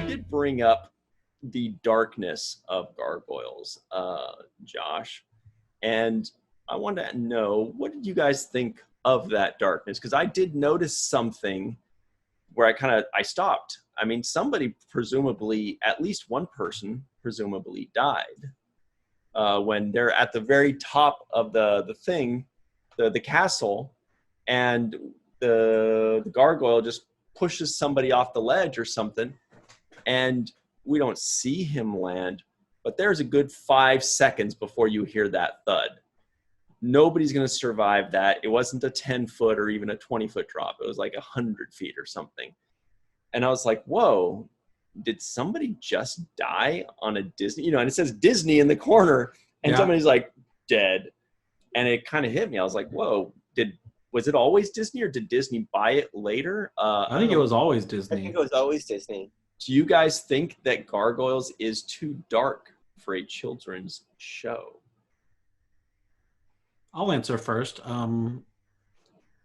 did bring up the darkness of Gargoyles, Josh, and I wanted to know, what did you guys think of that darkness? Because I did notice something where I stopped. I mean, somebody presumably, at least one person presumably died when they're at the very top of the thing, the castle, and the gargoyle just pushes somebody off the ledge or something, and we don't see him land, but there's a good 5 seconds before you hear that thud. Nobody's going to survive that. It wasn't a 10-foot or even a 20-foot drop. It was like 100 feet or something. And I was like, whoa, did somebody just die on a Disney? You know, and it says Disney in the corner, and somebody's like, dead. And it kind of hit me. I was like, whoa, was it always Disney, or did Disney buy it later? I think it was always Disney. I think it was always Disney. Do you guys think that Gargoyles is too dark for a children's show? I'll answer first.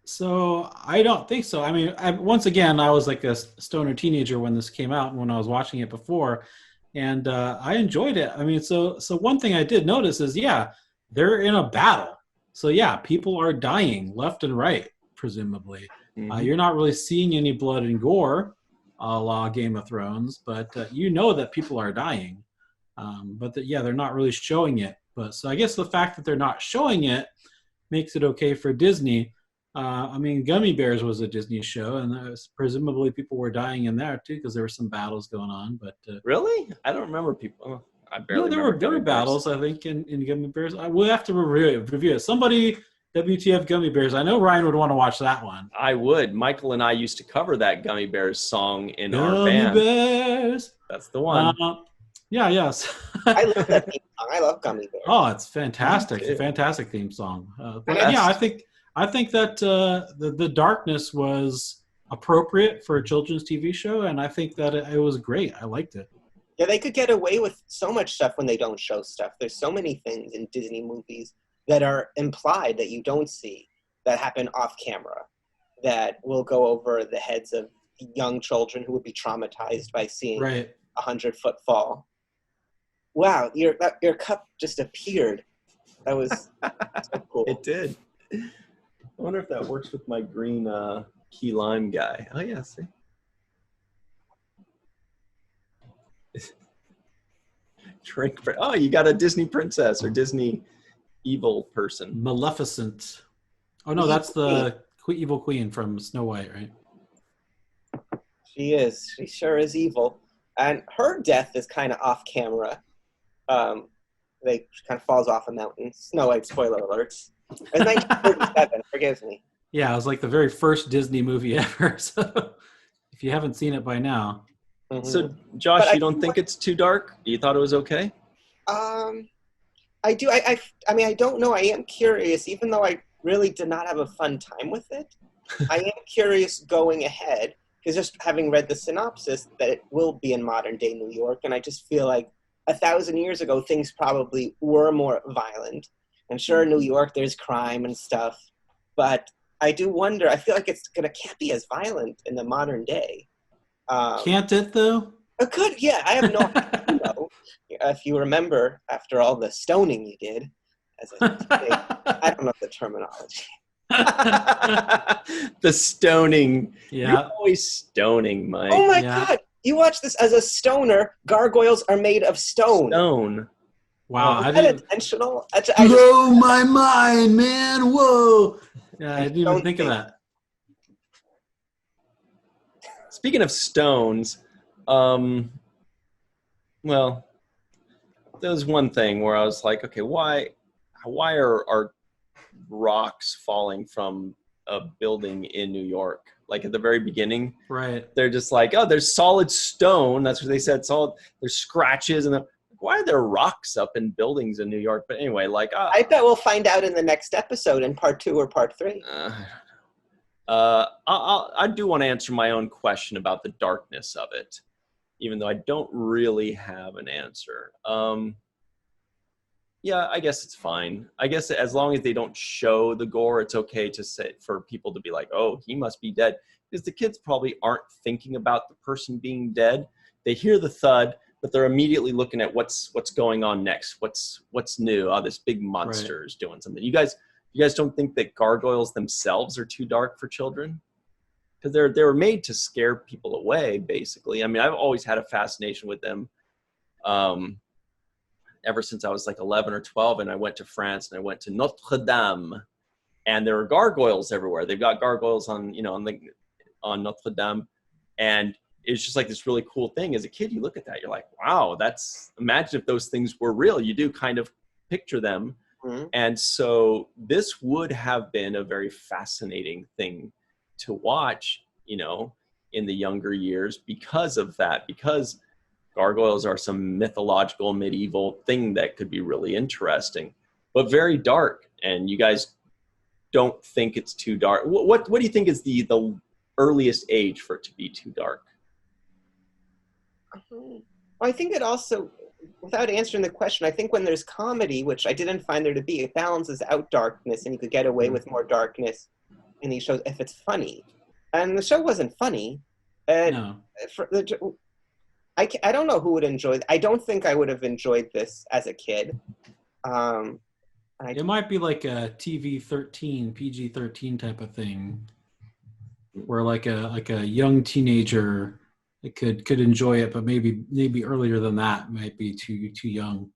So I don't think so. I mean, once again, I was like a stoner teenager when this came out, and when I was watching it before, and I enjoyed it. I mean, so one thing I did notice is, they're in a battle. So people are dying left and right, presumably. Mm-hmm. You're not really seeing any blood and gore, a la Game of Thrones, but you know that people are dying. But they're not really showing it. But so I guess the fact that they're not showing it makes it okay for Disney. I mean, Gummy Bears was a Disney show, and presumably people were dying in there too, because there were some battles going on. But really, I don't remember people. I barely. No, there were battles, I think, in Gummy Bears. We'll have to review it. Somebody, WTF Gummy Bears. I know Ryan would want to watch that one. I would. Michael and I used to cover that Gummy Bears song in our band. Gummy Bears. That's the one. Yes. I love that theme song. I love Gummy Bears. Oh, it's fantastic. It's a fantastic theme song. I think that the darkness was appropriate for a children's TV show, and I think that it was great. I liked it. Yeah, they could get away with so much stuff when they don't show stuff. There's so many things in Disney movies that are implied that you don't see, that happen off camera, that will go over the heads of young children who would be traumatized by seeing a 100-foot fall. Wow, your cup just appeared. That was so cool. It did. I wonder if that works with my green key lime guy. Oh, yeah, see? Drink for, oh, you got a Disney princess or Disney evil person. Maleficent. Oh, no, that's the evil queen from Snow White, right? She is. She sure is evil. And her death is kind of off camera. She kind of falls off a mountain. Snow White, spoiler alerts. It's 1937, forgive me. Yeah, it was like the very first Disney movie ever. So if you haven't seen it by now. Mm-hmm. So, Josh, you don't think it's too dark? You thought it was okay? I do. I mean, I don't know. I am curious, even though I really did not have a fun time with it. I am curious going ahead, because just having read the synopsis that it will be in modern-day New York, and I just feel like 1,000 years ago, things probably were more violent. And sure, in New York, there's crime and stuff, but I do wonder, I feel like can't be as violent in the modern day. Can't it, though? It could, yeah. I have no idea. If you remember, after all the stoning you did, I don't know the terminology. The stoning. Yeah. You're always stoning, Mike. Oh, my God. You watch this as a stoner. Gargoyles are made of stone. Stone. Wow. Is that intentional? Blow my mind, man. Whoa. Yeah, I didn't even think of that. Speaking of stones, well, there was one thing where I was like, okay, why are rocks falling from a building in New York? Like at the very beginning, right? They're just like, oh, there's solid stone. That's what they said. Solid. There's scratches, and why are there rocks up in buildings in New York? But anyway, I bet we'll find out in the next episode, in part 2 or part 3. I do want to answer my own question about the darkness of it, even though I don't really have an answer. Yeah, I guess it's fine. I guess as long as they don't show the gore, it's okay to say for people to be like, oh, he must be dead. Because the kids probably aren't thinking about the person being dead. they hear the thud, but they're immediately looking at what's going on next. What's new? Oh, this big monster is doing something. You guys don't think that gargoyles themselves are too dark for children? Because they were made to scare people away, basically. I mean, I've always had a fascination with them. Ever since I was like 11 or 12, and I went to France and I went to Notre Dame, and there were gargoyles everywhere. They've got gargoyles on Notre Dame, and it's just like this really cool thing. As a kid, you look at that, you're like, wow, imagine if those things were real. You do kind of picture them. Mm-hmm. And so this would have been a very fascinating thing to watch, in the younger years because of that, because gargoyles are some mythological medieval thing that could be really interesting, but very dark. And you guys don't think it's too dark. What do you think is the earliest age for it to be too dark? Well, I think it also, without answering the question, I think when there's comedy, which I didn't find there to be, it balances out darkness, and you could get away with more darkness in these shows if it's funny. And the show wasn't funny. No. I don't know who would enjoy it. I don't think I would have enjoyed this as a kid. It might be like a TV-13, PG-13 type of thing, where like a young teenager could enjoy it, but maybe earlier than that might be too young.